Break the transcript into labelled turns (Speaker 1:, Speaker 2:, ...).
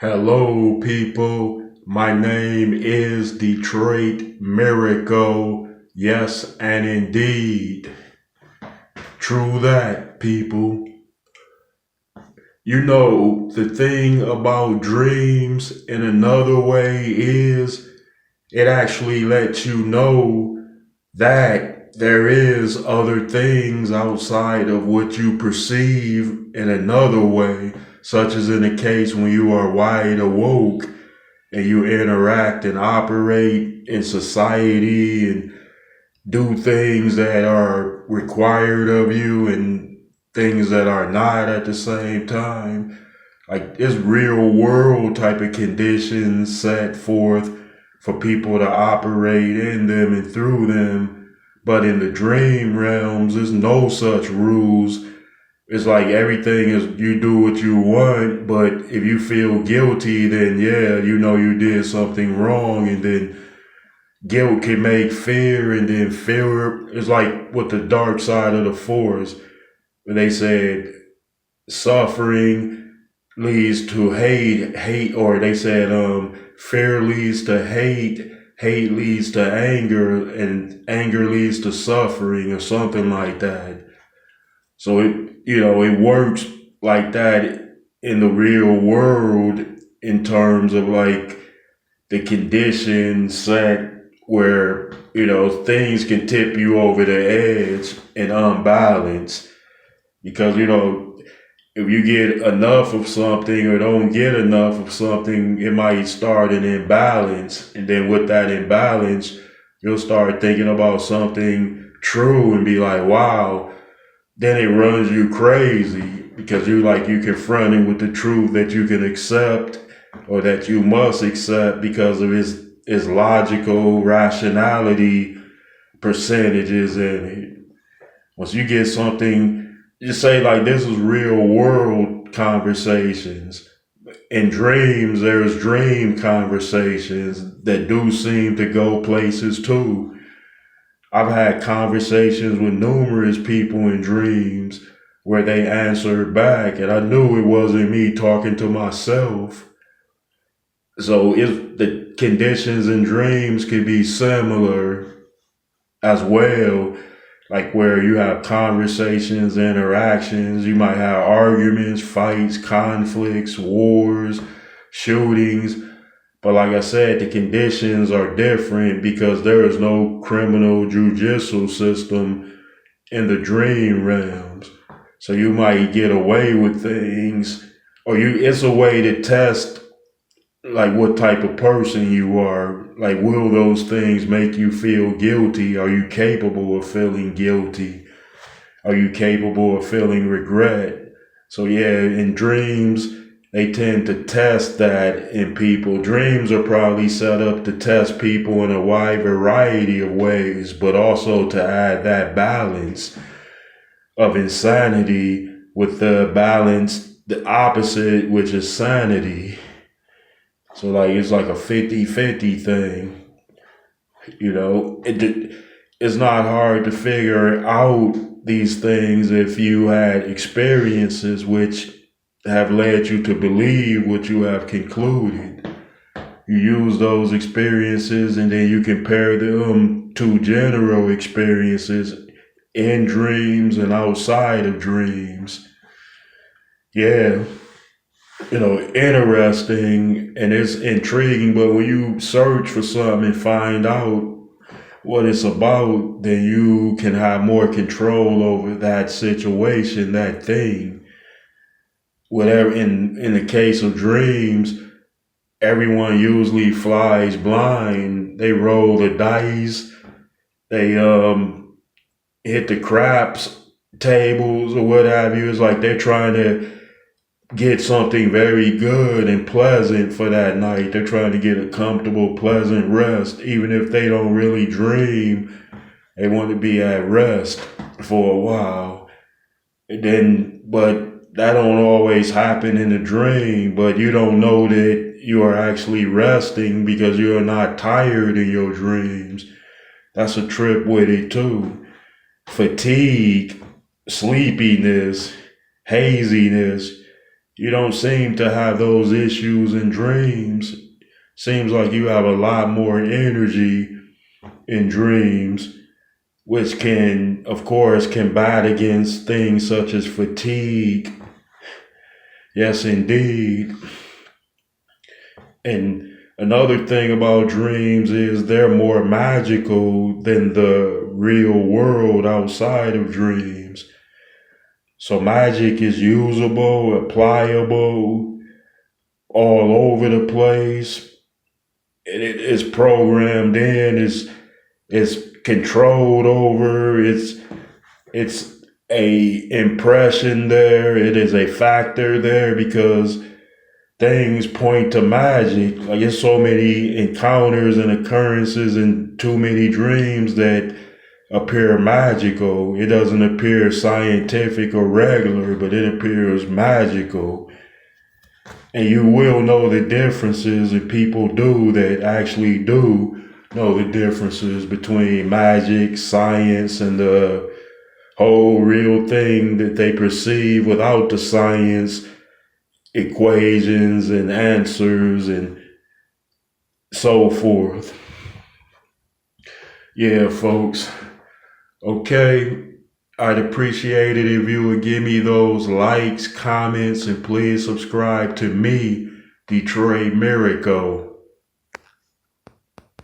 Speaker 1: Hello, people. My name is Detroit Miracle. Yes, and indeed. True that, people. You know, the thing about dreams in another way is it actually lets you know that there is other things outside of what you perceive in another way, such as in the case when you are wide awoke and you interact and operate in society and do things that are required of you and things that are not at the same time. Like it's real world type of conditions set forth for people to operate in them and through them. But in the dream realms, there's no such rules. It's like everything is you do what you want, but if you feel guilty, then yeah, you know you did something wrong, and then guilt can make fear, and then fear is like with the dark side of the force, where they said suffering leads to hate, or they said fear leads to hate leads to anger, and anger leads to suffering, or something like that. So it works like that in the real world in terms of like the conditions set where, things can tip you over the edge and unbalance because, if you get enough of something or don't get enough of something, it might start an imbalance. And then with that imbalance, you'll start thinking about something true and be like, wow, then it runs you crazy because you confronting with the truth that you can accept or that you must accept because of its logical rationality percentages in it. Once you get something, you say like this is real world conversations. In dreams, there's dream conversations that do seem to go places too. I've had conversations with numerous people in dreams where they answered back, and I knew it wasn't me talking to myself. So if the conditions in dreams could be similar as well, like where you have conversations, interactions, you might have arguments, fights, conflicts, wars, shootings. But like I said, the conditions are different because there is no criminal judicial system in the dream realms. So you might get away with things, or it's a way to test like what type of person you are. Like, will those things make you feel guilty? Are you capable of feeling guilty? Are you capable of feeling regret? So yeah, in dreams, they tend to test that in people. Dreams are probably set up to test people in a wide variety of ways, but also to add that balance of insanity with the balance, the opposite, which is sanity. So like it's like a 50-50 thing. It's not hard to figure out these things if you had experiences which have led you to believe what you have concluded. You use those experiences and then you compare them to general experiences in dreams and outside of dreams. Yeah, interesting and it's intriguing, but when you search for something and find out what it's about, then you can have more control over that situation, that thing. Whatever in the case of dreams, everyone usually flies blind. They roll the dice, they hit the craps tables or what have you. It's like they're trying to get something very good and pleasant for that night. They're trying to get a comfortable, pleasant rest. Even if they don't really dream, they want to be at rest for a while. But that don't always happen in a dream, but you don't know that you are actually resting because you're not tired in your dreams. That's a trip with it too. Fatigue, sleepiness, haziness. You don't seem to have those issues in dreams. Seems like you have a lot more energy in dreams, which can, of course, combat against things such as fatigue. Yes, indeed. And another thing about dreams is they're more magical than the real world outside of dreams. So magic is usable, applicable, all over the place. And it is programmed in, it's controlled over, it's a impression there, it is a factor there because things point to magic. Like there's so many encounters and occurrences and too many dreams that appear magical. It doesn't appear scientific or regular, but it appears magical. And you will know the differences, and people do that actually do know the differences between magic, science, and the whole real thing that they perceive without the science, equations and answers and so forth. Yeah, folks. Okay. I'd appreciate it if you would give me those likes, comments, and please subscribe to me, Detroit Miracle.